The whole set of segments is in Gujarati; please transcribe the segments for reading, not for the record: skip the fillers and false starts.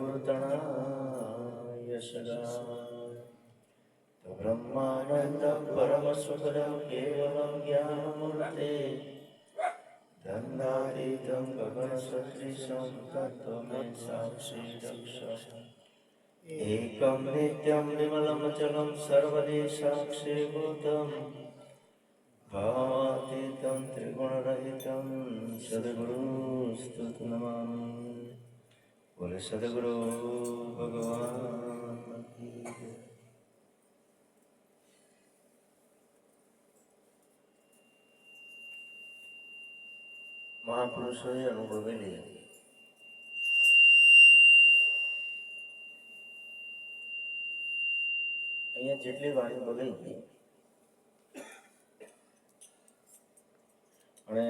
गुरुतणाय सदा ब्रह्मानन्दं परमसुखदं केवलं ज्ञानमूर्ते दण्डातीतं गगनसदृशं तत्त्वमेव साक्षी दक्षम् एकं नित्यं विमलमचलं सर्वदि साक्षीभूतं भावातीतं त्रिगुणरहितं सद्गुरुस्तुतं नमामि। बोले सद्गुरु भगवान की जय। મહાપુરુષોએ અનુભવેલી અહીંયા જેટલી વાણી બોલાઈ ગઈ અને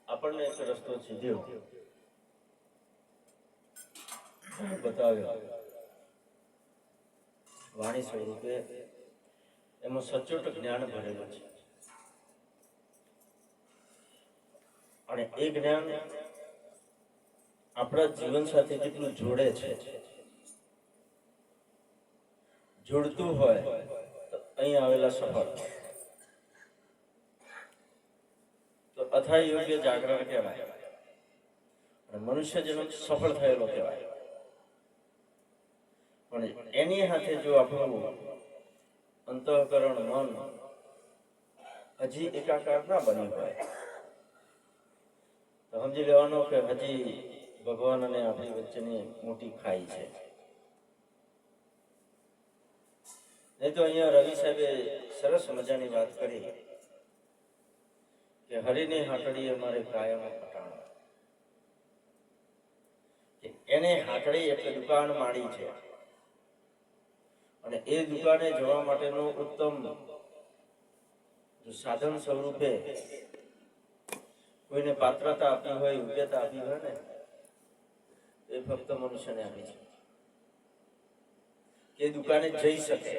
આપણને એક રસ્તો સીધ્યો બતાવ્યો વાણી સ્વરૂપે, એમાં સચોટ જ્ઞાન ભરેલું છે અને એ જ્ઞાન આપણા જીવન સાથે જેટલું જોડે છે, જોડતું હોય તો અહીં આવેલા સફળ તો અથાય યોગ્ય જાગરણ કહેવાય અને મનુષ્ય જન્મ સફળ થયેલો કહેવાય। પણ એની સાથે જો આપણું અંતઃકરણ મન હજી એકાકાર ના બન્યું હોય તો સમજી લેવાનું કે હજી ભગવાન અને આપણી વચ્ચેની મોટી ખાઈ છે। નહીં તો અહીંયા રવિ સાહેબે સરસ મજાની વાત કરી કે હરિની હાટડી અમારે કાયમ પટાણ, એને હાટડી એટલે દુકાન માડી છે અને એ દુકાને જવા માટેનું ઉત્તમ સાધન સ્વરૂપે કોઈને પાત્રતા આપી હોય, યોગ્યતા આપી હોય ને, એ ફક્ત મનુષ્યને આપી છે કે દુકાને જઈ શકે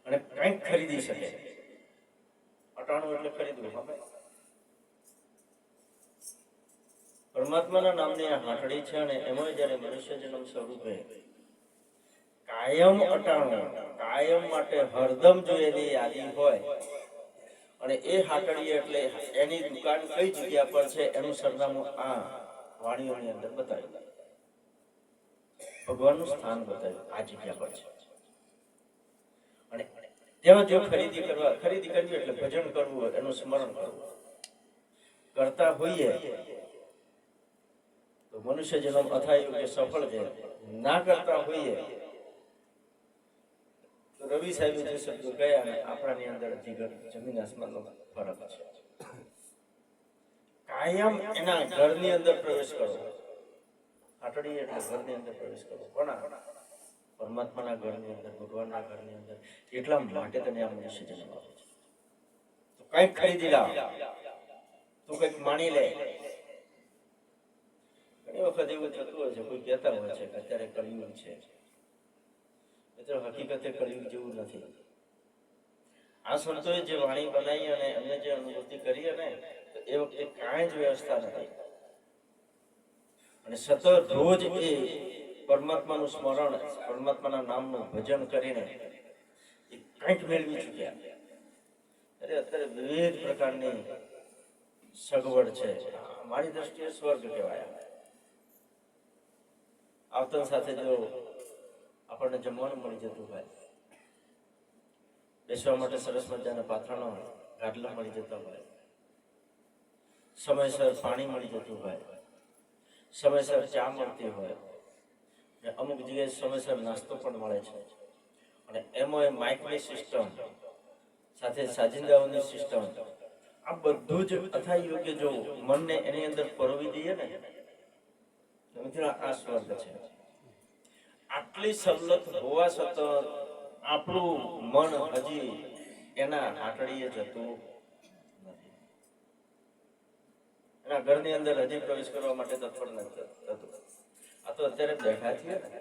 અને કંઈક ખરીદી શકે। અટાણું એટલે ખરીદવું। હવે પરમાત્માના નામની આ હાટડી છે અને એમાં જયારે મનુષ્ય જન્મ સ્વરૂપે કાયમ અટાણું, કાયમ માટે હરદમ જો એની યાદી હોય અને એ હાટડી એટલે એની દુકાન કઈ જગ્યા પર છે એનું સરનામું આ વાણીઓની અંદર બતાવ્યું, ભગવાનનું સ્થાન બતાવ્યું, આ જગ્યા પર છે। અને તેમાં જો ખરીદી કરવી એટલે ભજન કરવું, એનું સ્મરણ કરવું કરતા હોઈએ તો મનુષ્ય જન્મ અથાય કે સફળ છે। ના કરતા હોઈએ તો રવિ સાહેબે જે શબ્દો કયા અને આપણાની અંદર જમીન આસમાનનો ફરક છે। કાયમ એના ઘરની અંદર પ્રવેશ કરો, હાટડી એટલે ઘરની અંદર પ્રવેશ કરો, કોના? પરમાત્માના ઘરની અંદર, ભગવાનના ઘરની અંદર। એટલા માટે તને આ મનુષ્ય જન્મ આપે છે। તો કંઈક ખરીદી લાવ, તું કંઈક માણી લે। ઘણી વખત એવું થતું હોય છે, કોઈ કહેતા હોય છે કે અત્યારે કળિયુગ છે, મિત્રો હકીકતે કળિયુગ જેવું નથી। આ સંતોએ જે વાણી બનાવી અને એમને જે અનુભૂતિ કરી ને, તો એ વખતે કાંઈ જ વ્યવસ્થા નથી અને સતત રોજ એ પરમાત્માનું સ્મરણ, પરમાત્માના નામનું ભજન કરીને એ કંઈક મેળવી ચૂક્યા। અરે અત્યારે વિવિધ પ્રકારની સગવડ છે, મારી દ્રષ્ટિએ સ્વર્ગ કહેવાય। આવતન સાથે જો આપણને જમવાનું મળી જતું હોય, બેસવા માટે સરસ મજાના પાથરણો, ગાદલા મળી જતા હોય, સમયસર પાણી મળી જતું હોય, સમયસર ચા મળતી હોય, અમુક જગ્યાએ સમયસર નાસ્તો પણ મળે છે અને એમાં માઇકની સિસ્ટમ સાથે સાજિંદાઓની સિસ્ટમ, આ બધું જ અથાય યોગ્ય જો મનને એની અંદર પરોવી દઈએ ને, મિત્રો આ સ્વર્ગ છે। આટલી સવલત હોવા છતાં આપણું મન હજી એના હાટડીએ જતું નથી, એના ઘરની અંદર હજી પ્રવેશ કરવા માટે તત્પર નથી થતું। આ તો અત્યારે બેઠા છીએ ને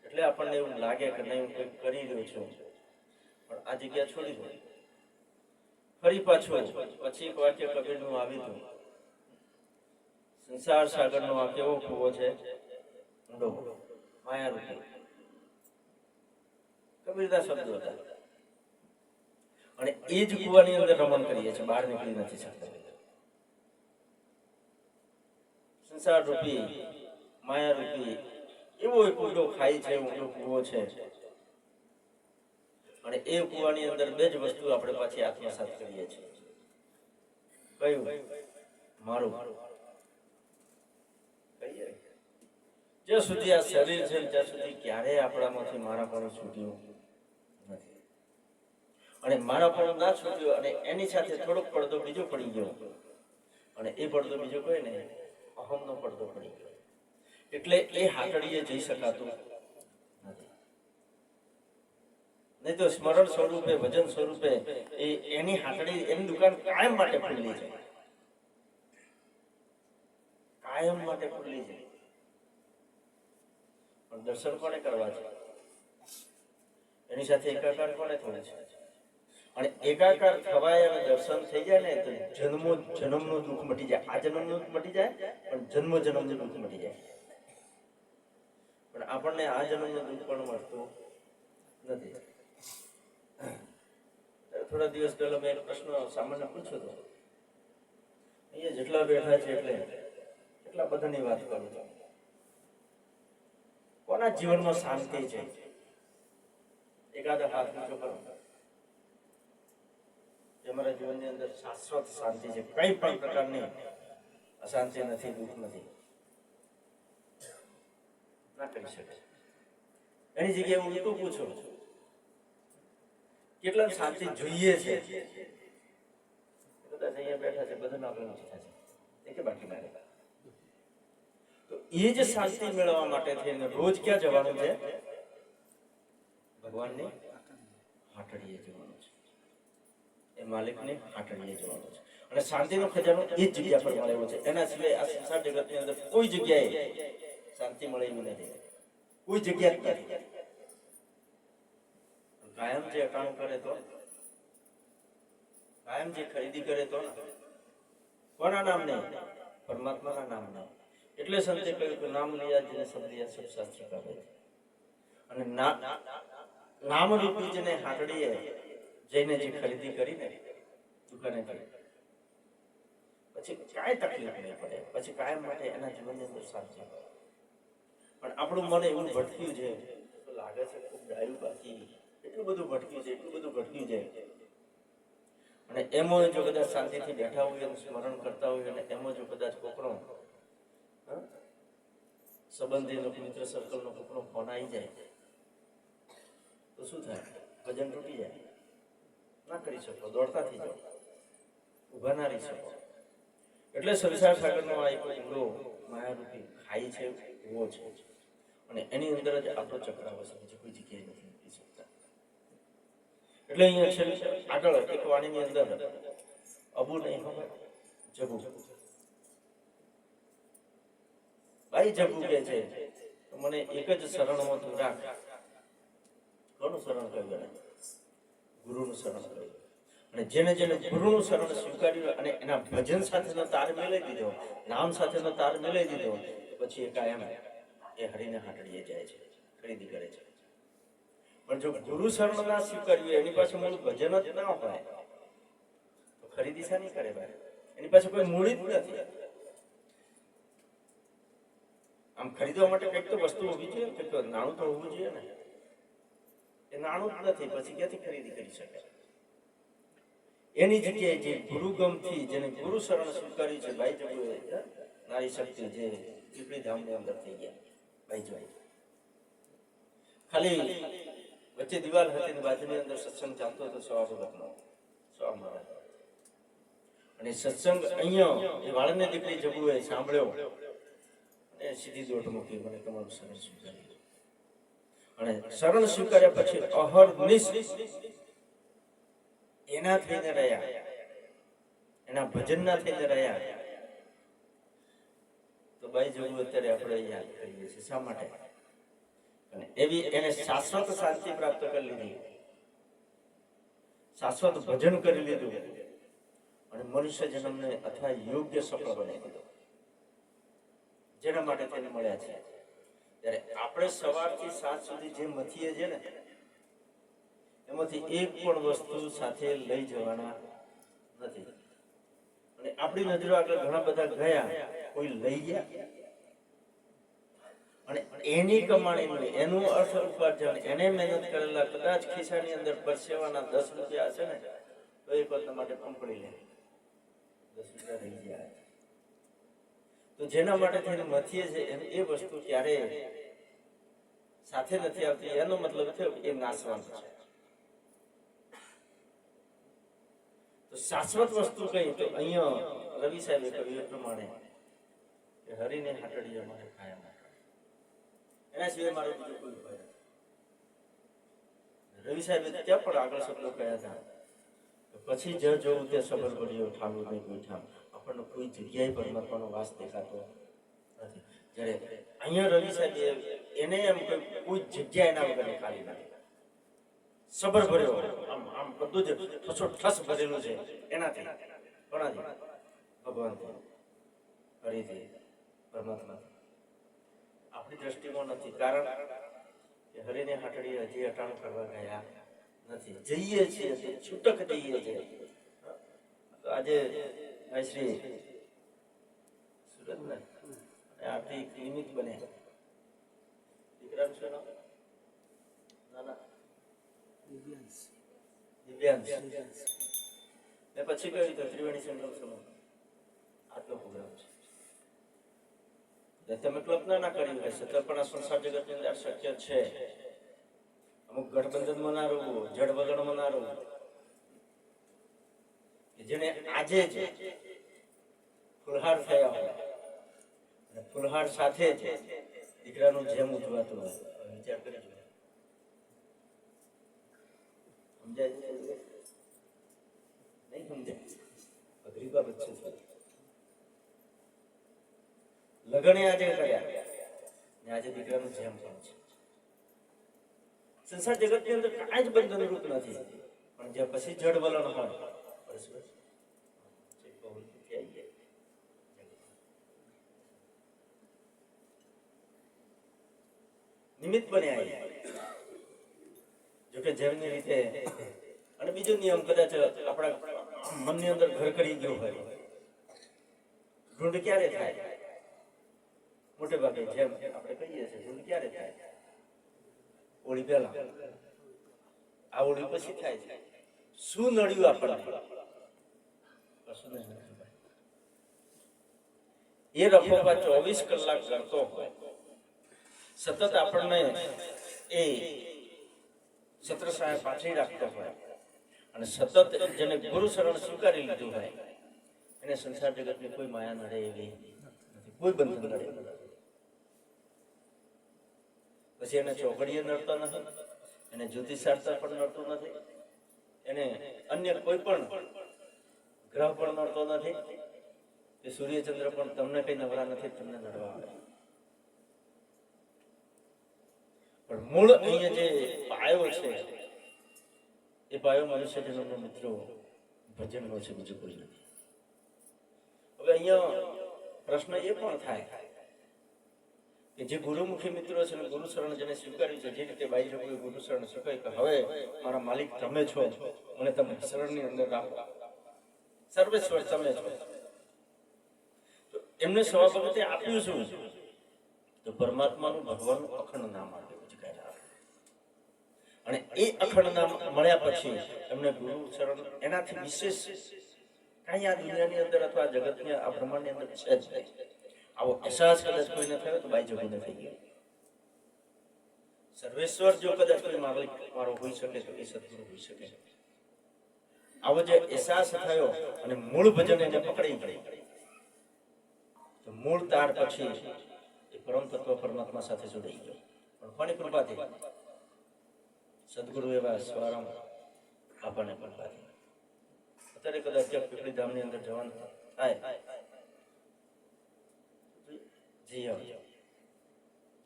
એટલે આપણને એવું લાગે કે નહીં હું કંઈક કરી રહ્યો છું, પણ આ જગ્યા છોડી દો। ફરી પાછું પછી એક વાક્ય કબીરનું આવી હતું સંસાર સાગરનો આ કેવો કૂવો છે? ઊંડો, માયારૂપી. કબીરના શબ્દો હતા. અને એ જ કૂવાની અંદર રમણ કરીએ છીએ, બહાર નીકળી નથી શકતા. સંસાર રૂપી, માયારૂપી એવો એક ઊંડો ખાઈ છે, ઊંડો કૂવો છે. અને એ કૂવાની અંદર બે જ વસ્તુ આપણે પાછી આત્મસાત કરીએ છીએ. કયું? મારું. જ્યાં સુધી આ શરીર છે ત્યાં સુધી ક્યારેય આપણામાંથી મારાપણું છૂટ્યું નથી. અને મારાપણું ના છૂટ્યું અને એની સાથે થોડોક પડદો બીજો પડી ગયો. અને એ પડદો બીજો કોઈ ને અહમનો પડદો પડી ગયો. એટલે એ હાટડીએ જઈ શકાતું નથી. નહીં તો સ્મરણ સ્વરૂપે, ભજન સ્વરૂપે એની હાટડી, એની દુકાન કાયમ માટે ખુલ્લી છે. કાયમ માટે ખુલ્લી છે. પણ દર્શન કોને કરવા છે? એની સાથે એકાકાર કોને થવું છે? અને એકાકાર થવાય અને દર્શન થઈ જાય ને તો જન્મનું દુઃખ મટી જાય. આ જન્મનું દુઃખ મટી જાય, પણ જન્મનું દુઃખ મટી જાય. પણ આપણને આ જન્મનું દુઃખ પણ મળતું નથી. થોડા દિવસ પહેલા મેં એક પ્રશ્ન સામાન્ય પૂછ્યો હતો. અહીંયા જેટલા બેઠા છે એટલે એટલા બધાની વાત કરું છું. કોના જીવનમાં શાંતિ છે? એકાદ હાથ ઊંચો કરો. અમારા જીવનની અંદર શાશ્વત શાંતિ છે. કઈ પણ પ્રકારની અશાંતિ નથી, દુઃખ નથી. ના કરી શકે. એની જગ્યાએ હું એટલું પૂછું, કેટલા શાંતિ જોઈએ છે? કદાચ અહીંયા બેઠા છે બધાને આપણે નથી થશે. એ કે બાકી ના. તો એ જ શાંતિ મેળવવા માટે થઈને રોજ ક્યાં જવાનું છે? ભગવાનની હાટડીએ જવાનું છે. એ માલિકની હાટડીએ જવાનું છે. અને શાંતિનો ખજાનો એ જ જગ્યા પર મળેલો છે. એના સિવાય આ સંસાર જગતની અંદર કોઈ જગ્યાએ શાંતિ મળે એવી નથી. કોઈ જગ્યા જ નથી. કાયમ જે કામ કરે તો, કાયમ જે ખરીદી કરે તો, કોના નામને? પરમાત્માના નામને. એટલે સંતે કહ્યું કે નામ લિયા જેને સબ દિયા સબ શાસ્ત્ર કા ભય. અને નામ રૂપી જેને હાટડીએ જઈને જે ખરીદી કરીને દુકાને ગઈ, પછી કાંઈ તકલીફ નહીં પડે. પછી કાયમ માટે એના જીવનની અંદર શાંતિ. પણ આપણું મન એવું ભટક્યું છે, લાગે છે ખૂબ ડાયું બાકી, એટલું બધું ભટક્યું છે, એટલું બધું ભટક્યું છે. અને એમાં જો કદાચ શાંતિથી બેઠા હોય, સ્મરણ કરતા હોય, અને એમાં જો કદાચ કોકનો સંબંધીનો, મિત્ર સર્કલનો કોકનો ફોન આવી જાય તો શું થાય? ભજન તૂટી જાય. ના કરી શકો, દોડતા થઈ જાઓ, ઉભા ના રહી શકો. એટલે સંસાર સાગરનો આ એક ઊંડો માયારૂપી ખાઈ છે, કૂવો છે. અને એની અંદર જ આપણો ચક્રાવશે, બીજી કોઈ જગ્યાએ નથી નીકળી શકતા. એટલે અહીંયા આગળ એક વાણીની અંદર અબુ નહીં હવે જબુ. ભાઈ જબુ કે છે મને એક જ શરણમાં તું રાખ. કોનું શરણ કર્યું? ગુરુનું શરણ કર્યું. અને જેને જેને ગુરુનું શરણ સ્વીકાર્યું અને એના ભજન સાથેનો તાર મેળવી દીધો, નામ સાથેનો તાર મેળવી દીધો, પછી એ કાયમ એ હરિને હાટડીએ જાય છે, ખરીદી કરે છે. પણ જો ગુરુ શરણ ના સ્વીકાર્યું, એની પાસે મૂળ ભજન જ ના હોય તો ખરીદી શાની કરે ભાઈ? એની પાસે કોઈ મૂડી જ નથી. આમ ખરીદવા માટે કંઈક તો વસ્તુ હોવી જોઈએ, કંઈક નાણું તો હોવું જોઈએ ને. એ નાણું જ નથી, પછી ક્યાંથી ખરીદી કરી શકે? એની જગ્યાએ જે ગુરુગમથી જેને ગુરુ શરણ સ્વીકાર્યું છે, ભાઈ જબુએ નારી શક્તિ જે પીપળી ધામની અંદર થઈ ગયા. ભાઈ જોઈ ખાલી વચ્ચે દિવાલ હતી ને બાજુની અંદર સત્સંગ ચાલતો હતો સ્વાભગતનો, સ્વામહારાજ. અને સત્સંગ અહીંયા એ વાળને દીકરી જબુએ સાંભળ્યો અને સીધી દોટ મૂકી, મને તમારું શરણ સ્વીકાર્યું. અને શરણ સ્વીકાર્યા પછી અહર્નિશ એના થઈને રહ્યા, એના ભજનના થઈને રહ્યા. તો બાઈ જબુ અત્યારે આપણે યાદ કરીએ છીએ. શા માટે? અને એવી એને શાશ્વત શાંતિ પ્રાપ્ત કરી લીધી, શાશ્વત ભજન કરી લીધું અને મનુષ્ય જન્મને અથવા યોગ્ય સફળ બનાવી દીધો. જેના માટે તેને મળ્યા છે. ત્યારે આપણે સવારથી સાંજ સુધી જે મથીએ છીએ ને એમાંથી એક પણ વસ્તુ સાથે લઈ જવાના નથી. અને આપણી નજરો આગળ ઘણા બધા ગયા, કોઈ લઈ ગયા અને એની કમાણીનું એનું અર્થ ઉપાર્જન એને મહેનત કરેલા કદાચ ખિસ્સાની અંદર પરસેવાના 10 રૂપિયા હશે ને તો એક વખત માટે પંપડી લે 10 રૂપિયા રહી ગયા. તો જેના માટે થઈને મથીએ છે એ વસ્તુ ક્યારે સાથે નથી આવતી, એનો મતલબ થયો કે એ નાશવંત છે. તો શાશ્વત વસ્તુ કઈ તો અહીંયા રવિ સાહેબે કહ્યું એ પ્રમાણે કે હરીને હાટડીએ મારે ખાયા, એના સિવાય મારો બીજો કોઈ ઉપાય નથી. રવિ સાહેબે ત્યાં પણ આગળ શબ્દો કહ્યા હતા કે પછી જ જોવું તે સબર પડ્યો ઠાલું નહીં કોઈ ઠામ. આપણને કોઈ જગ્યાએ પરમાત્માનો વાસ દેખાતો નથી. જ્યારે અહીંયા રવિ સાહેબ એને એમ કોઈ જગ્યા એના વગર ખાલી નથી. સબર ભર્યો આમ આમ બધું જ ઠસ ભરેલું છે એનાથી કોનાથી? ભગવાનથી, હરિથી, પરમાત્માથી. આપણી દ્રષ્ટિમાં નથી, કારણ કે હરિને હાટડી હજી અટાણું કરવા ગયા નથી. જઈએ છીએ છૂટક જઈએ છીએ. તો આજે શ્રી સુરત ને આથી નિમિત્ત બને દીકરા છે ના ના દિવ્યાંશ ને પછી કઈ રીતે ત્રિવેણી સેન્ટ્રલ સમૂહ આટલો પ્રોગ્રામ છે. તમે કલ્પના ના કરી હશે તો પણ આ સંસાર જગતની અંદર શક્ય છે. અમુક ગઠબંધન મનારું, જડ વગર મનારું, જેને આજે જ ફુલહાર થયા હોય અને ફુલહાર સાથે જ દીકરાનું જેમ ઉજવાતું હોય, વિચાર કરી જોઈએ. સમજાય નહીં? સમજાય? અઘરી બાબત છે. લગ્ન આજે કર્યા ને આજે દીકરાનું જેમ પણ છે. સંસાર જગતની અંદર કાંઈ જ બંધન રૂપ નથી, પણ જે પછી જડ વલણ હોય નિમિત્ત બન્યા. જોકે જેમની રીતે અને બીજો નિયમ કદાચ આપણા મનની અંદર ઘર કરી ગયો હોય, ઢૂંઢ ક્યારે થાય? મોટે ભાગે જેમ આપણે કહીએ છીએ ઢૂંઢ ક્યારે થાય? ઓળી પહેલા, આ ઓળી પછી થાય છે. શું નડ્યું આપણને? કશું નહીં. એ રખોપા 24 કલાક કરતો હોય, સતત આપણને એ છત્રછાયા પાછી રાખતો હોય અને સતત જેને ગુરુ શરણ સ્વીકારી લીધું હોય એને સંસાર જગતની કોઈ માયા નડે એવી નથી, કોઈ બંધન નડે. પછી એને ચોઘડીએ નડતા નથી, એને જુદી સારતા પણ નડતું નથી, એને અન્ય કોઈ પણ ગ્રહ પણ નડતો નથી કે સૂર્યચંદ્ર પણ તમને કઈ નવરા નથી તમને નડવા આવે. પણ મૂળ અહીંયા જે પાયો છે એ પાયો મનુષ્ય જન્મનો મિત્રો ભજનનો છે, બીજું કોઈ નથી. હવે અહીંયા પ્રશ્ન એ પણ થાય કે જે ગુરુમુખી મિત્રો છે ને ગુરુ શરણ જેને સ્વીકાર્યું છે, જે રીતે બાઈ લોકોએ ગુરુ શરણ સ્વીકાર્યું કે હવે મારા માલિક તમે છો, મને તમે શરણની અંદર રાખો, સર્વેશ્વર તમે છો, તો એમને સવા વખતે આપ્યું શું? તો પરમાત્માનું ભગવાનનું અખંડ નામ આપ્યું. અને એ અખંડ નામ મળ્યા પછી એમને ગુરુ શરણ એનાથી વિશેષ કાંઈ આ દુનિયાની અંદર અથવા જગતની આ બ્રહ્માંડની અંદર છે જ નહીં. આવો અહેસાસ કદાચ કોઈને થયો તો બાઈ જગુને થઈ ગયો. સર્વેશ્વર જો કદાચ કોઈ માલિક મારો હોઈ શકે તો એ સદગુરુ હોઈ શકે. આવો જે અહેસાસ થયો અને મૂળ ભજન એને પકડી ગઈ, તો મૂળ તાર પછી એ પરમ તત્વ પરમાત્મા સાથે જોડાઈ ગયો. પણ કોની કૃપાથી? સદગુરુ એવા સ્વરામ આપણને કૃપાથી. અત્યારે કદાચ પીપળી ધામની અંદર જવાનું થાય, જી હા,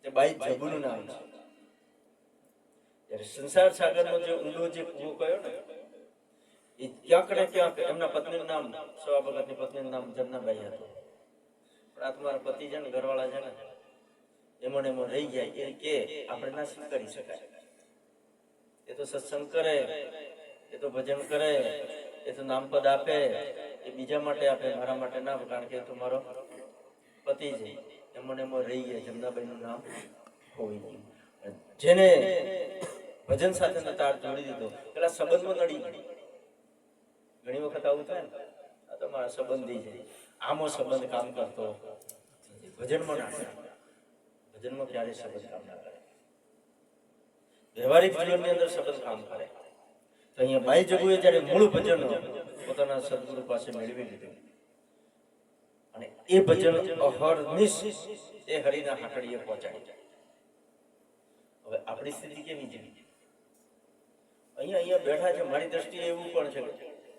તે બાઈ જગુનું નામ છે. ત્યારે સંસાર સાગરનો જે ઊંડો જે કૂવો કયો ને એ ક્યાંક ને ક્યાંક એમના પત્નીનું નામ સવા ભગતની પત્નીનું નામ જમનાબાઈ હતું. આ તમારા પતિ છે ને ઘરવાળા છે ને એમાં ને એમાં રહી જાય એ કે આપણે ના સ્વીકારી શકાય. એ તો સત્સંગ કરે, એ તો ભજન કરે, એ તો નામપદ આપે, એ બીજા માટે આપે, મારા માટે ના આપે, કારણ કે એ તો મારો પતિ છે. એમાં ને એમાં રહી ગયા. જમનાબાઈ નું નામ હોવી ગયું. જેને ભજન સાથે તાર જોડી દીધો પેલા સંબંધમાં નડી ગઈ. ઘણી વખત આવું થાય ને, આ તો મારા સંબંધી છે, આમો સંબંધ કામ કરતો, ભજનમાં ના કરે. ભજનમાં ક્યારે સંબંધ કામ ના કરે. વ્યવહારિક જીવનની અંદર સંબંધ કામ કરે. તો અહીંયા બાઈ જગુએ જયારે મૂળ ભજન પોતાના સદગુરુ પાસે મેળવી લીધું અને એ ભજન અહર્નિશ એ હરિના હાટડીએ પહોંચાડી. હવે આપણી સ્થિતિ કેવી છે? અહીંયા બેઠા છે, મારી દ્રષ્ટિએ એવું પણ છે,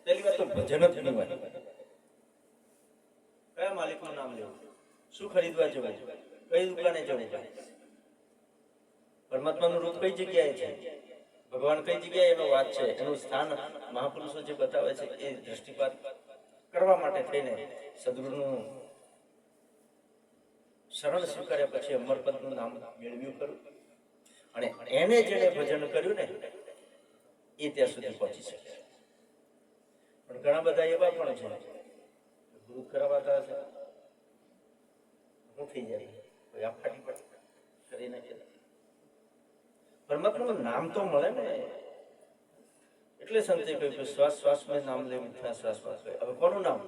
પહેલી વાત તો ભજન જ નહીં હોય. કયા માલિકનું નામ લેવું, શું ખરીદવા જવું, કઈ દુકાને જવું, પરમાત્માનું રૂપ કઈ જગ્યાએ છે, ભગવાન કઈ જગ્યાએ એનો વાત છે, એનું સ્થાન મહાપુરુષો જે બતાવે છે એ દ્રષ્ટિપાત કરવા માટે થઈને સદગુરુનું શરણ સ્વીકાર્યા પછી અમરપદનું નામ મેળવ્યું ખરું. અને એને જેને ભજન કર્યું ને એ ત્યાં સુધી પહોંચી શકે. પણ ઘણા બધા એવા પણ છે ગુરુ કરાવતા હશે, શું થઈ જાય, કોઈ આફાટી પડી કરી નાખે. પરમાત્માનું નામ તો મળે ને, એટલે સંતે કહ્યું કે શ્વાસ શ્વાસમાં નામ લે, મીઠા શ્વાસ શ્વાસ. હવે કોનું નામ?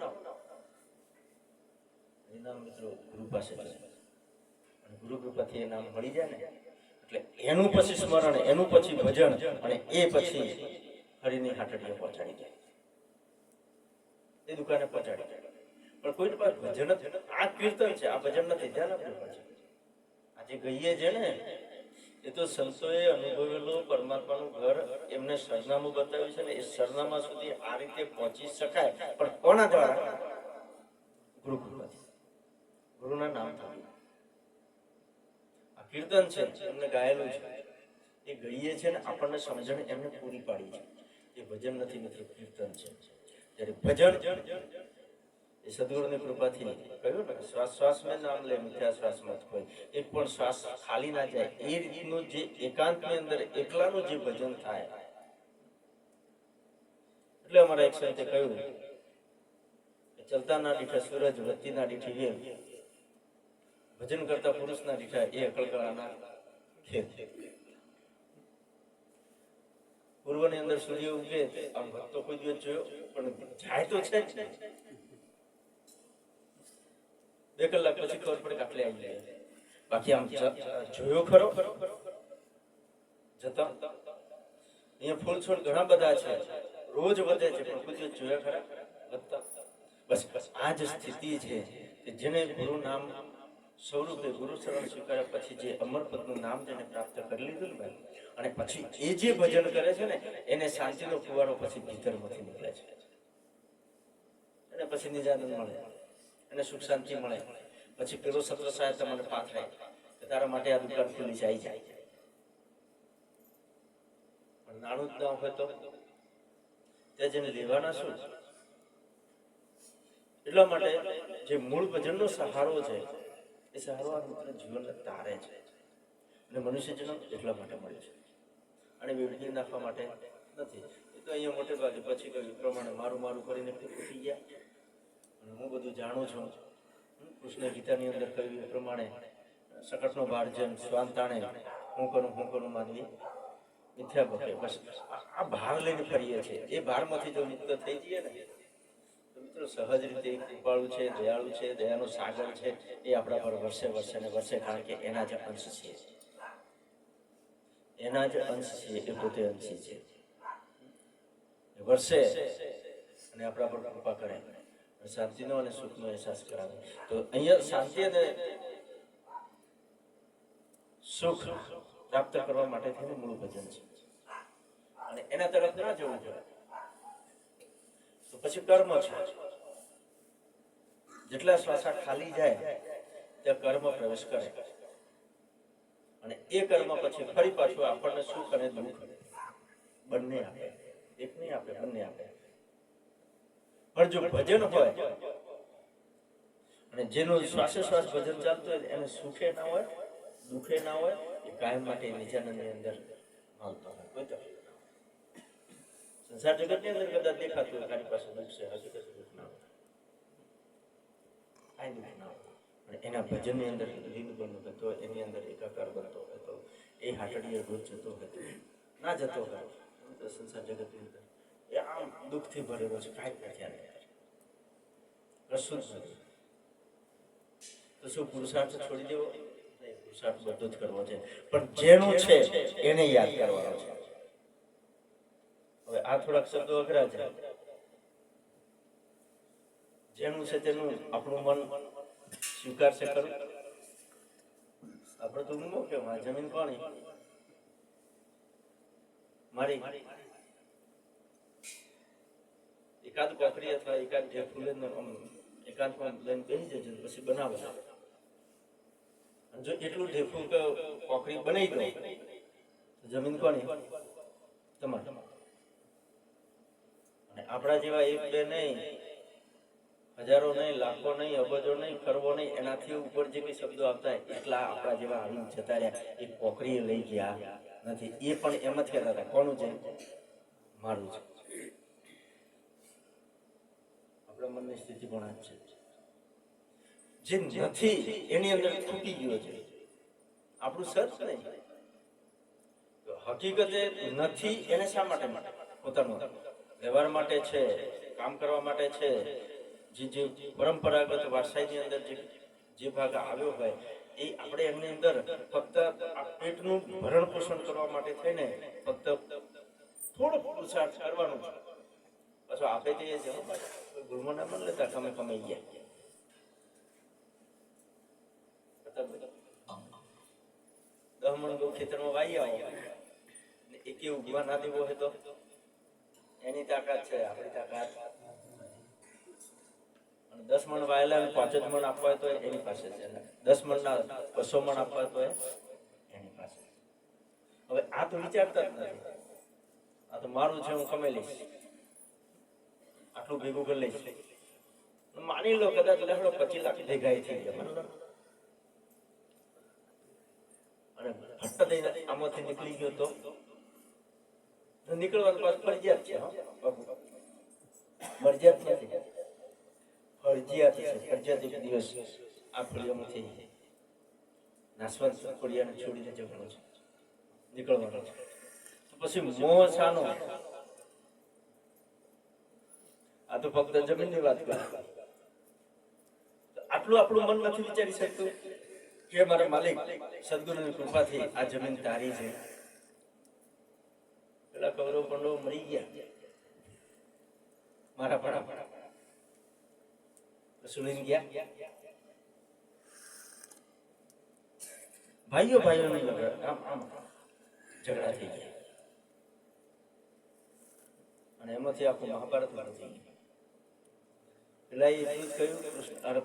એ નામ મિત્રો ગુરુ પાસે છે. ગુરુ કૃપાથી એ નામ મળી જાય ને એટલે એનું પછી સ્મરણ, એનું પછી ભજન અને એ પછી હરિની હાટડીએ પહોંચાડી જાય, એ દુકાને પહોંચાડી જાય. પણ કોઈ પાસે ભજન જ, આ કીર્તન છે, આ ભજન નથી. ધ્યાન આપવું પડશે. આજે કહીએ છે ને એ તો સંતોએ અનુભવેલું પરમાત્માનું ઘર એમને સરનામું બતાવ્યું છે ને, એ સરનામા સુધી આ રીતે પહોંચી શકાય. પણ કોના દ્વારા? ગુરુ કૃપાથી, ગુરુના નામ થયું. આ કીર્તન છે એમને ગાયેલું છે, એ ગઈએ છે ને આપણને સમજણ એમને પૂરી પાડી છે. એ ભજન નથી મિત્રો, કીર્તન છે. ત્યારે ભજન એ સદગુરુની કૃપાથી કહ્યું ને, શ્વાસ શ્વાસ મેં નામ લે, મીઠા શ્વાસ મત કોઈ. એક પણ શ્વાસ ખાલી ના જાય. એ રીતનું જે એકાંતની અંદર એકલાનું જે ભજન થાય. એટલે અમારા એક સંતે કહ્યું કે ચલતા ના દીઠે સૂરજ, વધતી ના દીઠે વેલ, ભજન કરતા પુરુષના દીઠા એ અકળકળાના ખેત. પૂર્વની અંદર સૂર્ય ઉગે, આમ ભક્તો કોઈ દિવસ જોયો પણ જાય તો છે જ. 2 કલાક પછી ખબર પડે કે આટલે આવી જાય. બાકી આમ જોયો ખરો જતા. અહીંયા ફૂલ છોડ ઘણા બધા છે, રોજ વધે છે, પણ કોઈ દિવસ જોયા ખરા વધતા? બસ આ જ સ્થિતિ છે કે જેને ગુરુ નામ સ્વરૂપે ગુરુ શરણ સ્વીકાર્યા પછી જે અમરપદનું નામ જેને પ્રાપ્ત કરી લીધું ને ભાઈ, અને પછી એ જે ભજન કરે છે ને એને શાંતિનો ફુવારો પછી ભીતરમાંથી નીકળે છે. અને પછી નિજાનંદ મળે, એને સુખ શાંતિ મળે. પછી પેલો સત્ર સાહેબ તમને પાથરાય કે તારા માટે આ દુકાન ખુલી જાય. પણ નાનું જ ના હોય તો ત્યાં જેને લેવાના શું? એટલા માટે જે મૂળ ભજનનો સહારો છે એ સહારો આ મિત્ર જીવનને તારે છે. અને મનુષ્ય જન્મ એટલા માટે મળે છે, અને વેડફી નાખવા માટે નથી. એ તો અહીંયા મોટે ભાગે પછી કહ્યું પ્રમાણે મારું કરીને ઉઠી ગયા. અને હું બધું જાણું છું. કૃષ્ણ ગીતાની અંદર કહ્યું એ પ્રમાણે સકટનો બાર જેમ શ્વાન તાણે હું કરું માનવી મિથ્યા ભકે. બસ આ ભાર લઈને ફરીએ છીએ. એ ભારમાંથી જો મુક્ત થઈ જઈએ ને તો મિત્રો સહજ રીતે કૃપાળુ છે, દયાળુ છે, દયાનો સાગર છે, એ આપણા પર વર્ષે ને વર્ષે, કારણ કે એના જ અંશ છીએ, એના જ અંશ છીએ, એ પોતે અંશી છે. વર્ષે અને આપણા પર કૃપા કરે, શાંતિનો અને સુખનો અહેસાસ કરાવે. તો અહીંયા શાંતિ અને સુખ પ્રાપ્ત કરવા માટે થઈને મૂળ ભજન છે. અને એના તરફ ના જવું જોઈએ. તો પછી કર્મ છે. જેટલા શ્વાસા ખાલી જાય ત્યાં કર્મ પ્રવેશ કરે, અને એ કર્મ પછી ફરી પાછું આપણને સુખ અને દુઃખ બંને આપે. એક નહીં આપે, બંને આપે. પણ જો ભજન હોય અને જેનું શ્વાસોશ્વાસ ભજન ચાલતું હોય એને સુખે ના હોય, દુઃખે ના હોય, એ કાયમ માટે નિજાનંદની અંદર હાલતો હોય. કોઈ તકલીફ ના હોય. સંસાર જગતની અંદર કદાચ દેખાતું હોય તારી પાસે દુઃખ છે, હકીકત દુઃખ ના હોય, કાંઈ દુઃખ ના હોય. અને એના ભજનની અંદર લીન બનતો હતો, એની અંદર એકાકાર બનતો હતો, એ હાટડીએ રોજ જતો હતો, ના જતો હતો તો સંસાર જગતની અંદર એ આમ દુઃખથી ભરેલો છે, કાંઈ પ્રખ્યા નહીં, કશું જ નથી. તો શું પુરુષાર્થ છોડી દેવો? પુરુષાર્થ બધો જ કરવો છે, પણ જેનું છે એને યાદ કરવાનો છે. હવે આ થોડાક શબ્દો અઘરા છે. જેનું છે તેનું આપણું મન સ્વીકારશે ખરું? આપણે તો ઊંઘો કે જમીન કોની મારી, એકાદ કોકરી અથવા એકાદ ઢેફું લઈને એકાંતમાં લઈને બેસી જજો, પછી બનાવો. જો એટલું ઢેફું કે કોકરી બનાવી દો તો જમીન કોની? તમારી. અને આપણા જેવા એક બે નહીં, હજારો નહીં, લાખો નહીં, અબજો નહીં, ખરબો નહીં, એનાથી ઉપર જે કઈ શબ્દો આવતા એટલા આપણા જેવા આવી જતા રહ્યા. એ કોકરી લઈ ગયા નથી. એ પણ એમ જ કહેતા હતા કોનું છે? મારું છે. આપણા મનની સ્થિતિ પણ આ છે. જે નથી એની અંદર ખૂટી ગયો છે. આપણું સત નહીં. હકીકતે નથી એને શા માટે? પોતાનો વ્યવહાર માટે છે, કામ કરવા માટે છે. જે પરંપરાગત વારસાઈની અંદર જે ભાગ આવ્યો હોય એ આપણે એમની અંદર ફક્ત આ પેટનું ભરણ પોષણ કરવા માટે થઈને ફક્ત થોડો પુરુષાર્થ કરવાનો છે. પાછો આપે જઈએ છે ગુલમાં ના મન લેતા તમે કમાઈ ગયા. 10 મણ ઘઉં ખેતરમાં વાઈ આવો, એકે ઉગવા ના દેવો હોય તો એની તાકાત છે, આપણી તાકાત. 10 મણ વાયેલા 5 જ મણ આપવા તો એની પાસે છે, 10 મણના 200 મણ આપવા તો એની પાસે. હવે આ તો વિચારતા જ નથી. આ તો મારું છે, હું કમાઈ લઈશ, આટલું ભેગું કરી લઈશ. માની લો કદાચ લહેડો 25 લાખ ભેગા થઈ ગયા અને ફટ દઈને આમાંથી નીકળી ગયો તો નીકળવાનું પાસ ફરજિયાત છે. ફરજિયાત નથી, ફરજિયાત છે. ફરજિયાત એક દિવસ આ ફળિયામાંથી નાસવંત ફળિયાને છોડીને જવાનું છે, નીકળવાનું છે. તો પછી મોહ શાનો? આ તો ફક્ત જમીનની વાત કરે. આટલું આપણું મન નથી વિચારી શકતું કે મારા માલિક સદગુરુની કૃપાથી આ જમીન તારી છે. પેલા કૌરવ પાંડવો મરી ગયા, મારા પડા સુનીને ગયા. ભાઈઓ ભાઈઓની આમ ઝઘડા થઈ ગયા અને એમાંથી આખું મહાભારત થઈ ગયું. પેલા એટલું જ કહ્યું,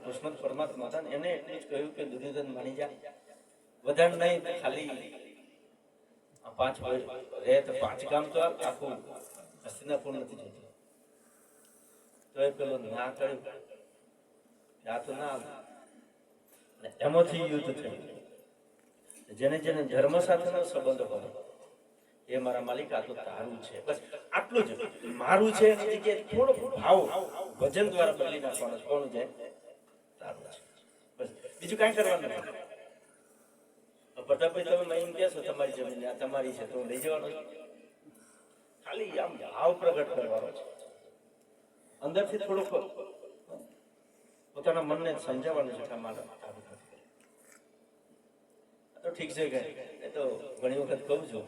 કૃષ્ણ પરમાત્મા હતા ને એને એટલું જ કહ્યું કે દુર્યોધન માની જા, વધારે નહીં ખાલી 5 રહે તો 5 ગામ તો આખું હસ્તિનાપુર નથી જતું. તો એ પેલો ના કર્યું, આ તો ના આવે. એમાંથી યુદ્ધ થયું. જેને જેને ધર્મ સાથેનો સંબંધ હોય એ મારા માલિક આ તો તારું છે, બસ આટલું જ. મારું છે એની જગ્યાએ થોડો ભાવ વજન દ્વારા બદલી નાખવાનો. કોનું છે? તારું છે, બસ બીજું કાંઈ કરવાનું નથી. પ્રતાપભાઈ તમે એમ કહેશો તમારી જમીન આ તમારી છે તો લઈ જવાનો છે. ખાલી આમ ભાવ પ્રગટ કરવાનો છે, અંદરથી થોડુંક પોતાના મનને સમજાવવાનું છે. તો ઠીક છે કે એ તો ઘણી વખત કહું છું.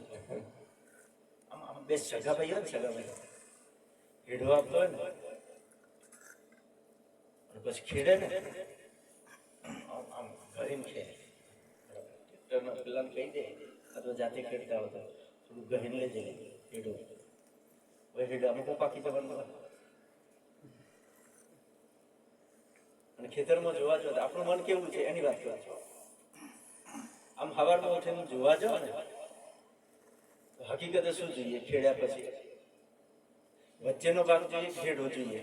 આમ બે સગા ભાઈ હોય ને, સગા ભાઈ હેડો આપતો હોય ને અને પછી ખેડે ને આમ ઘડીને ખેડે. પેલા કહી દે અથવા જાતે ખેડતા હોય તો થોડું ગહીને લઈ જઈએ હેડો. હવે હેડો અમુક પાકી જવાનું અને ખેતરમાં જોવા જો આપણું મન કેવું છે એની વાત કરો છો. આમ સવારમાં ઉઠીને જોવા જાઓ ને હકીકતે શું જોઈએ? ખેડ્યા પછી વચ્ચેનો ભાગ જોઈએ, ખેડવો જોઈએ.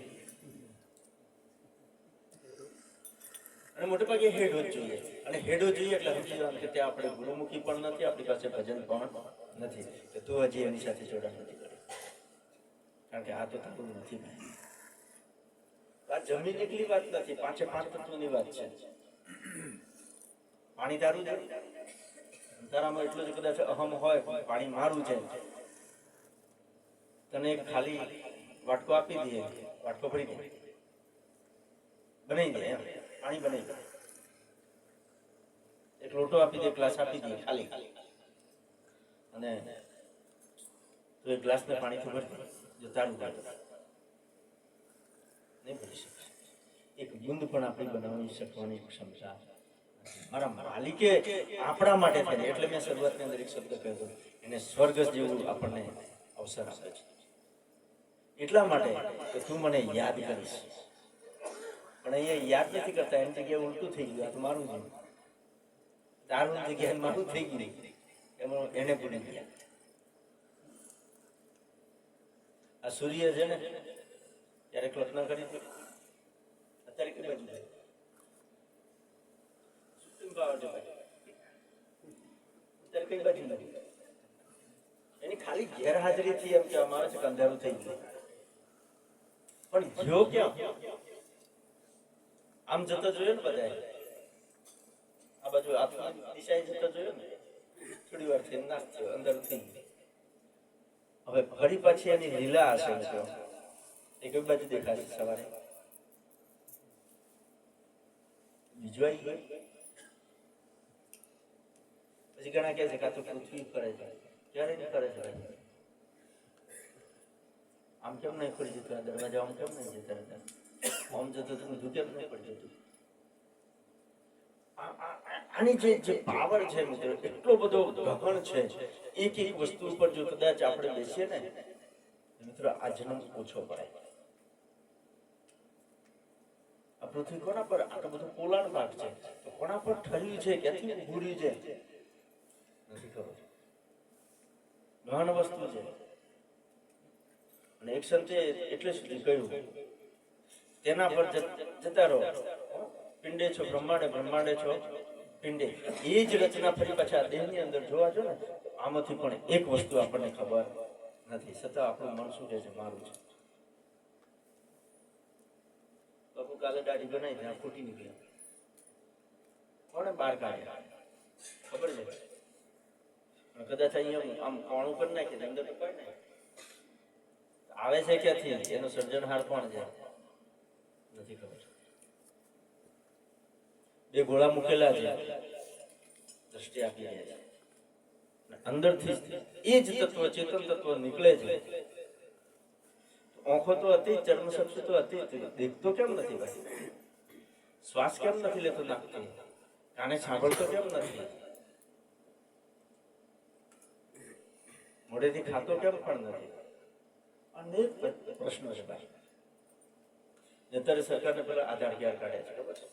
અને મોટે ભાગે હેડો જ જોઈએ, અને હેડો જોઈએ એટલે સમજી જવાનું કે ત્યાં આપણે ગુરુમુખી પણ નથી, આપણી પાસે ભજન પણ નથી, તો તું હજી એની સાથે જોડાણ નથી કરી, કારણ કે આ તો તારું નથી ભાઈ. આ જમીન એટલી વાત નથી, 5 તત્વોની વાત છે. પાણી તારું છે, તારામાં એટલું જ કદાચ અહમ હોય, પાણી મારું છે, તને એક ખાલી વાટકો આપી દે, વાટકો ભરી દે, બનાવી દે, એમ પાણી બનાવી દે. એક લોટો આપી દે, ગ્લાસ આપી દે ખાલી, અને તો એક ગ્લાસ ને પાણીથી ભરી દે, જો તારું કાઢે નહીં ભરી શકે. એક બુંદ પણ આપણે બનાવી શકવાની ક્ષમતા મારા માલિકે આપણા માટે થાય, એટલે મેં શરૂઆતની અંદર એક શબ્દ કહ્યો, એને સ્વર્ગ જેવું આપણને અવસર આપે છે, એટલા માટે કે તું મને યાદ કરીશ. પણ અહીંયા યાદ નથી કરતા, એની જગ્યાએ ઉલટું થઈ ગયું, આ તો મારું છે, તારું જગ્યાએ મારું થઈ ગયું, એમાં એને ભૂલી ગયા. આ સૂર્ય છે ને, ત્યારે કલ્પના કરી અત્યારે કઈ બાજુ અત્યારે કઈ બાજુ નથી, એની ખાલી ગેરહાજરીથી એમ કહેવામાં આવે છે કે અંધારું થઈ ગયું. પણ જો ક્યાં આમ જતો જોયો ને બધા, આ બાજુ દિશાએ જતો જોયો ને, થોડી વાર થી નાશ થયો, અંધારું થઈ ગયું. હવે ફરી પાછી એની લીલા હશે મિત્રો, એ કઈ બાજુ દેખાશે સવારે? બીજવાઈ ગઈ. પછી ઘણા કહે છે કે આ તો પૃથ્વી ફરે છે, ક્યારે નહીં ફરે છે? આમ કેમ નહીં ખોલી જતું? આ દરવાજા આમ કેમ નહીં જતા હતા? આમ જતો તો ઊંધું કેમ નહીં પડી જતું? આની જે પાવર છે મિત્રો, એટલો બધો ગહન છે. એક એક વસ્તુ ઉપર જો કદાચ આપણે બેસીએ ને મિત્રો, આ જન્મ ઓછો પડાય. આ પૃથ્વી કોના પર, આટલો બધો પોલાણ ભાગ છે, તો કોના પર ઠર્યું છે, ક્યાંથી ઉભું રહ્યું છે નથી ખબર. ગહન વસ્તુ છે. અને એક સંતે એટલે સુધી કહ્યું, તેના પર જતા રહો, પિંડે છો બ્રહ્માંડે, બ્રહ્માંડે છો પિંડે. એ જ રચના ફરી પાછા દેહની અંદર જોવા જો ને, આમાંથી પણ એક વસ્તુ આપણને ખબર નથી, છતાં આપણું મન શું કહે છે? મારું છે. બાપુ કાલે દાઢી બનાવી, ત્યાં ફૂટી નીકળી, કોને બહાર કાઢ્યા ખબર છે? કદાચ અહીંયા આમ કોણું કરી નાખીએ, અંદર તો કોઈ નહીં આવે છે ક્યાંથી, એનો સર્જનહાર કોણ છે નથી ખબર. બે ગોળા મૂકેલા છે, દ્રષ્ટિ આપી રહ્યા છે, અંદરથી એ જ તત્વ, ચેતન તત્વ નીકળે છે. આંખો તો હતી, ચર્મશક્તિ તો હતી, દેખતો કેમ નથી ભાઈ? શ્વાસ કેમ નથી લેતો નાખતી? કાને સાંભળતો કેમ નથી? મોઢેથી ખાતો કેમ પણ નથી? અનેક પ્રશ્નો છે ભાઈ. અત્યારે સરકારને પેલા આધાર કાર્ડ કાઢે છે, ખબર છે?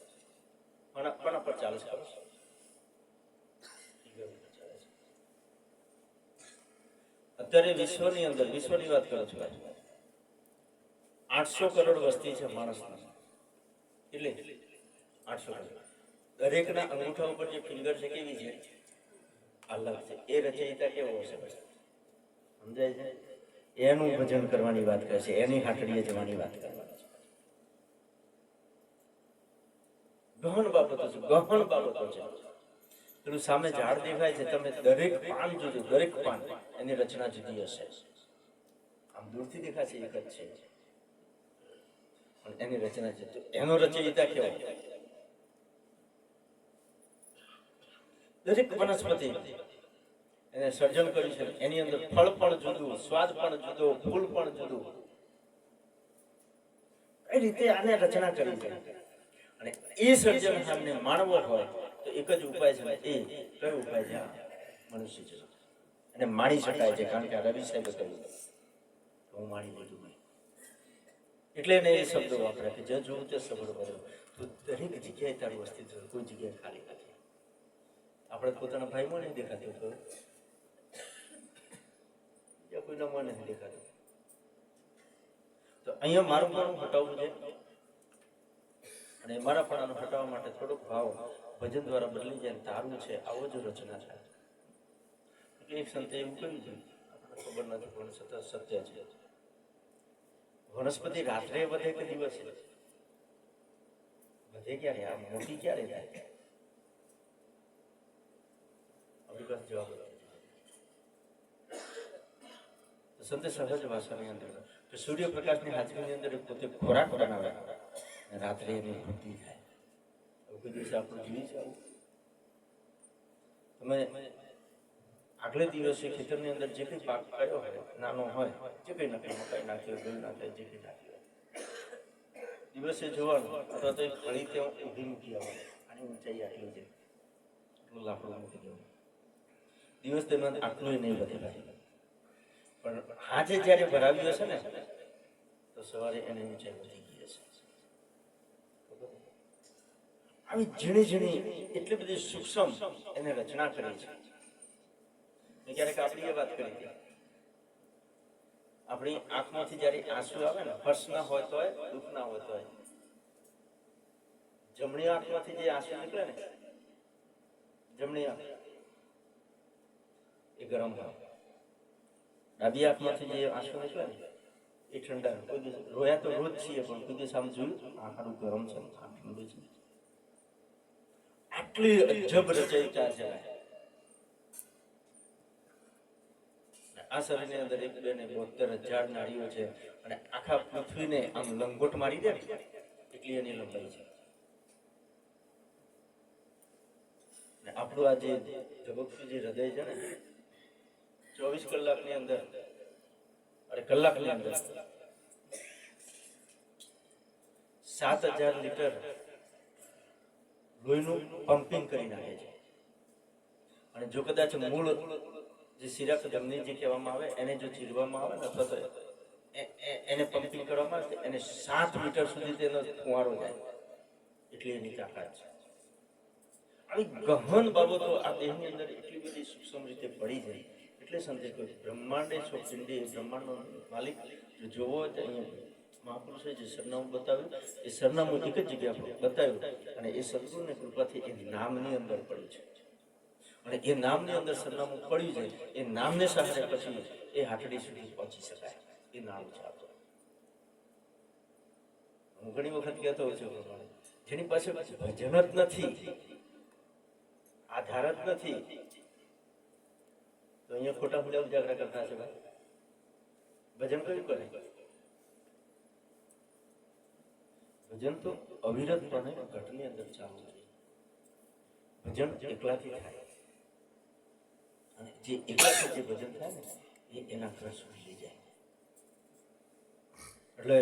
પણ પર ચાલે છે, ખબર છે? અત્યારે વિશ્વની અંદર, વિશ્વની વાત કરો છો, 800 કરોડ વસ્તી છે માણસની. એટલે 800 કરોડ. દરેકના અંગૂઠા ઉપર જે ફિંગર છે કેવી છે? અલગ છે. એ રચયિતા કેવો હશે? સમજાય છે? એનું ભજન કરવાની વાત કરે છે, એની હાટડીએ જવાની વાત કરવાની છે. ગહન બાબતો છે, ગહન બાબતો છે. પેલું સામે ઝાડ દેખાય છે, તમે દરેક પાન જોજો, દરેક પાન એની રચના જુદી હશે. આમ દૂરથી દેખાશે એક જ છે, પણ એની રચના છે. એનો રચયિતા કેવો? દરેક વનસ્પતિ એને સર્જન કર્યું છે, એની અંદર ફળ પણ જુદું, સ્વાદ પણ જુદો, ફૂલ પણ જુદું. કઈ રીતે આને રચના કરી છે? અને એ સર્જનહારને માણવો હોય તો એક જ ઉપાય છે, એ કયો ઉપાય છે? મનુષ્ય છે. અને માણી શકાય છે, કારણ કે રવિ સાહેબે કહ્યું હું માણી લીધું. એટલે એને એ શબ્દો વાપરે કે જે જોવું તે સબળ કર્યો. તો દરેક જગ્યાએ તારું અસ્તિત્વ, કોઈ જગ્યાએ ખાલી નથી. આપણે પોતાના ભાઈમાં નહીં દેખાતું, તો બીજા કોઈના માં નથી દેખાતું. તો અહીંયા મારું મારું હટાવવું છે, અને મારા પણાનો હટાવવા માટે થોડોક ભાવ ભજન દ્વારા બદલી જાય તારું છે આવો જ રચના થાય. એટલે એક સંતે એવું કહ્યું છે, આપણને ખબર નથી પણ સતત સત્ય છે. વનસ્પતિ રાત્રે વધે કે દિવસે વધે? ક્યારે? આ મોટી ક્યારે થાય? આપણી પાસે જવાબ સંતે સહજ ભાષાની અંદર કે સૂર્યપ્રકાશની હાજરીની અંદર પોતે ખોરાક બનાવે અને રાત્રે એની વૃદ્ધિ થાય. કોઈ દિવસે આપણું જોઈ છે આવું? તમે આગલે દિવસે ખેતરની અંદર જે કંઈ પાક કર્યો હોય, નાનો હોય, જે કંઈ નાખ્યું, મકાઈ નાખ્યો, ગયું નાખે, જે કંઈ નાખ્યું, દિવસે જોવાનું અથવા તો એક ખળી ત્યાં ઊભી મૂકી આવવાની. આની ઊંચાઈ આટલી છે, એટલું લાકડું મૂકી દેવાનું. દિવસ દરમિયાન આટલું નહીં વધે, પણ આજે જ્યારે ભરાવ્યું હશે ને તો સવારે એની ઊંચાઈ વધી ગઈ હશે. આવી ઝીણી ઝીણી એટલી બધી સૂક્ષ્મ એને રચના કરી છે. મેં ક્યારેક આપણી એ વાત કરી હતી, આપણી આંખમાંથી જ્યારે આંસુ આવે ને, હર્ષ ના હોય તોય, દુઃખ ના હોય તોય, જમણી આંખમાંથી જે આંસુ નીકળે ને, જમણી આંખ એ ગરમ હોય, ડાબી આંખમાંથી જે આંસુ નીકળે ને એ ઠંડા. કોઈ દિવસ રોયા તો રોજ છીએ, પણ કોઈ દિવસ આમ જોયું આ સારું ગરમ છે, આ ઠંડુ છે. આટલી અજબ રચયિતા છે આ શરીરની અંદર 1,72,000 નાડીઓ છે અને આખા પૃથ્વીને આમ લંગોટ મારી દે એટલી એની લંબાઈ છે. આપણું આ જે ધબકતું જે હૃદય છે ને, 24 કલાકની અંદર, અરે કલાકની અંદર 7,000 લીટર લોહીનું પમ્પિંગ કરી નાખે છે. અને જો કદાચ મૂળ જે શિરા ધમની જે કહેવામાં આવે એને જો ચીરવામાં આવે ને અથવા તો એને પમ્પિંગ કરવામાં આવે એને 7 મીટર સુધી તેનો ફુવારો જાય, એટલી એની તાકાત છે. આવી ગહન બાબતો આ દેહની અંદર એટલી બધી સૂક્ષ્મ રીતે પડી જાય. એટલે સંદેશ કહ્યું બ્રહ્માંડે છો પિંડી, બ્રહ્માંડનો માલિક જો જોવો હોય તો અહીંયા મહાપુરુષે જે સરનામું બતાવ્યું એ સરનામું એક જ જગ્યા બતાવ્યું અને એ સદગુરુની કૃપાથી એ નામની અંદર પડ્યું છે. અને એ નામની અંદર સરનામું પડ્યું છે, એ નામને સહારે પછી એ હાથડી સુધી પહોંચી શકાય. એ નામ છે આપણું. હું ઘણી વખત કહેતો હોઉં છું, જેની પાસે ભજન જ નથી, આધાર જ નથી, તો અહીંયા ખોટા ખોટા ઉજાગરા કરતા છે. ભજન કયું કરે? ભજન તો અવિરતપણે ઘટની અંદર ચાલુ છે. ભજન એકલાથી થાય અને જે એકલાથી જે ભજન થાય ને એ એના ઘર સુધી લઈ જાય. એટલે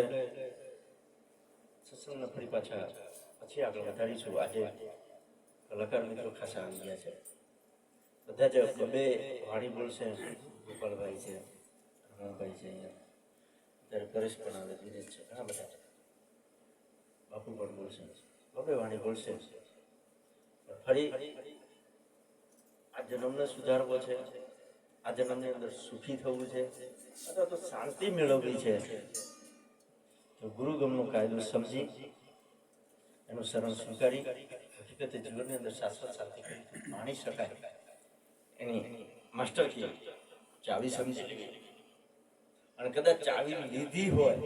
સત્સંગના ફરી પાછા પછી આગળ વધારીશું. આજે કલાકાર મિત્રો ખાસા આવી ગયા છે. બધા જ બે વાણી બોલશે. ગોપાલભાઈ છે, રમણભાઈ છે, અહીંયા અત્યારે પરેશ પણ આવે, દિનેશ છે, ઘણા બધા છે. બાપુ પણ બોલશે, બબે વાણી બોલશે. ફરી આ જન્મને સુધારવો છે, આ જન્મની અંદર સુખી થવું છે અથવા તો શાંતિ મેળવવી છે, તો ગુરુગમનો કાયદો સમજી એનું શરણ સ્વીકારી હકીકતે જીવનની અંદર શાશ્વત શાંતિ માણી શકાય એની માસ્ટર કી ચાવી સમજી લેવી. અને કદાચ ચાવી લીધી હોય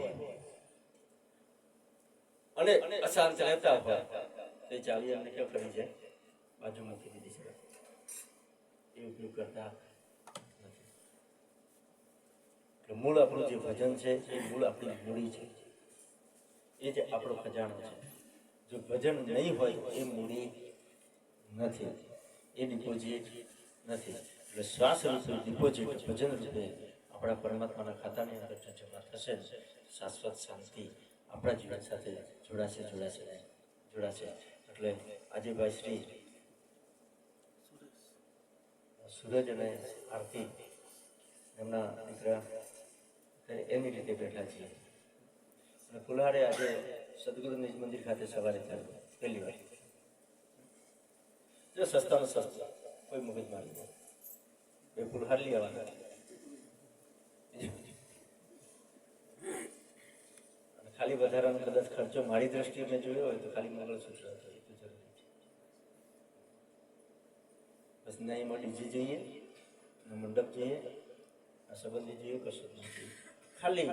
અને અશાંત રહેતા હોય તો એ ચાવી એમને કેવું કરી જાય, બાજુ મૂકી દીધી છે, એ ઉપયોગ કરતા નથી. એટલે મૂળ આપણું જે ભજન છે એ મૂળ આપણી મૂડી છે, એ જ આપણો ખજાનો છે. જો ભજન નહીં હોય એ મૂડી નથી, એ ડિપોઝિટ નથી. એટલે શ્વાસ રૂપે ડિપોઝિટ ભજન રૂપે આપણા પરમાત્માના ખાતાની અંદર જમા થશે, શાશ્વત શાંતિ આપણા જીવન સાથે જોડાશે. એટલે આજે ભાઈ શ્રી સૂરજ અને આરતી એમના દીકરા એની રીતે બેઠા છીએ. અને ફુલહારે આજે સદગુરુ નિજ મંદિર ખાતે સવારે થયું પહેલી વાર. જો સસ્તામાં સસ્તા કોઈ મગજ મારી નહીં, બે ફુલહાર લઈ આવવાના. ખાલી વધારાનો કદાચ ખર્ચો મારી દ્રષ્ટિએ મેં જોયો હોય તો ખાલી મંગળસૂત્ર હતો, એ તો જરૂરી છે. બસ ના એમાં ડીજે જોઈએ, મંડપ જોઈએ, આ સંબંધી જોઈએ, કશું જ નથી. ખાલી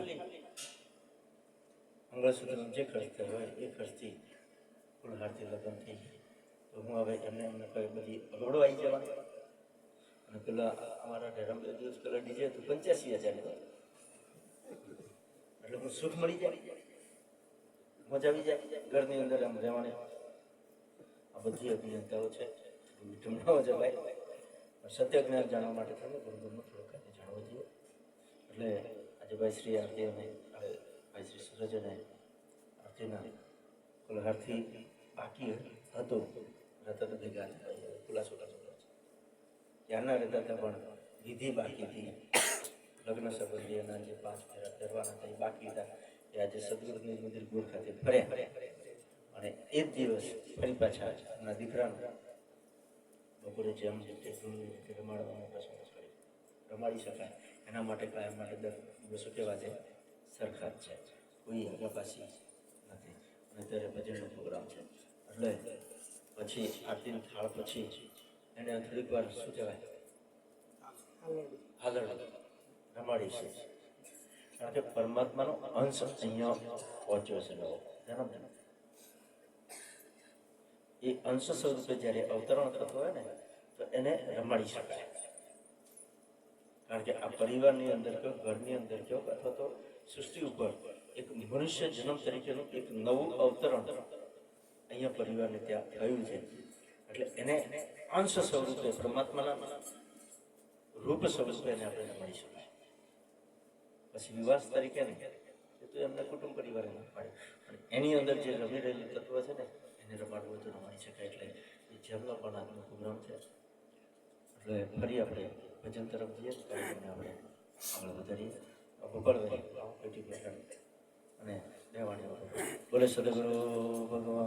મંગળસૂત્રનો જે ખર્ચ થયો હોય એ ખર્ચથી ફૂલહારથી લગ્ન થઈ જાય. તો હું હવે એમને કોઈ બધી અગવડો આવી જવાની. અને પેલા અમારા ઢેરામ 2 દિવસ પહેલા ડીજે હતું 85,000, એટલે હું સુખ મળી જાય, મજા આવી જાય ઘરની અંદર આમ રહેવાની. આ બધી અભિયંતાઓ છે, મીઠું ન જવાય. સત્ય જ્ઞાન જાણવા માટે થોડું ગુરુમાં થોડુંક જાણવું જોઈએ. એટલે આજે ભાઈ શ્રી આરતી અને ભાઈ શ્રી સૂરજ અને આરતીના ફૂલહારથી બાકી હતું, રહેતા તો ભેગા ખુલાસો કરતો ત્યારના રહેતા હતા, પણ વિધિ બાકી હતી. લગ્ન સંબંધી એના જે 5 ફેરા ફેરવાના હતા એ બાકી હતા. એ આજે સદગુરુની મંદિર ગુર ખાતે ફર્યા અને એ જ દિવસ ફરી પાછા એમના દીકરાનું બપોરે જેમ રીતે રમાડવાનો પ્રસંગ કરી રમાડી શકાય એના માટે કાયમ માટે દર દિવસો કેવા છે, સરખા જ છે, કોઈ આગળ નથી. અને અત્યારે ભજનનો પ્રોગ્રામ છે, એટલે પછી આરતીની થાળ પછી એને થોડીક વાર શું કહેવાય આગળ રમાડી છે. કારણ કે પરમાત્માનો અંશ અહીંયા પહોંચ્યો છે. નવો એ અંશ સ્વરૂપે જ્યારે અવતરણ થતું હોય ને તો એને રમાડી શકાય. કારણ કે આ પરિવારની અંદર કયો, ઘરની અંદર કયો, અથવા તો સૃષ્ટિ ઉપર એક મનુષ્ય જન્મ તરીકેનું એક નવું અવતરણ અહીંયા પરિવારને ત્યાં થયું છે. એટલે એને અંશ સ્વરૂપે પરમાત્માના રૂપ સ્વરૂપે એને આપણે રમાડી શકાય. પછી વિવાસ તરીકે ને એ તો એમને કુટુંબ પરિવારે ના પાડે, પણ એની અંદર જે રમી રહેલી તત્વ છે ને એને રમાડવું તો રમાડી શકાય. એટલે એ જેમનો પણ આજનો પ્રોગ્રામ છે. એટલે ફરી આપણે ભજન તરફ જઈએ, કાર્યક્રમને આપણે આગળ વધારીએ. ભોપાળભાઈ પેટી બેઠા અને દેવાણી બોલે સદગુરુ ભગવાન.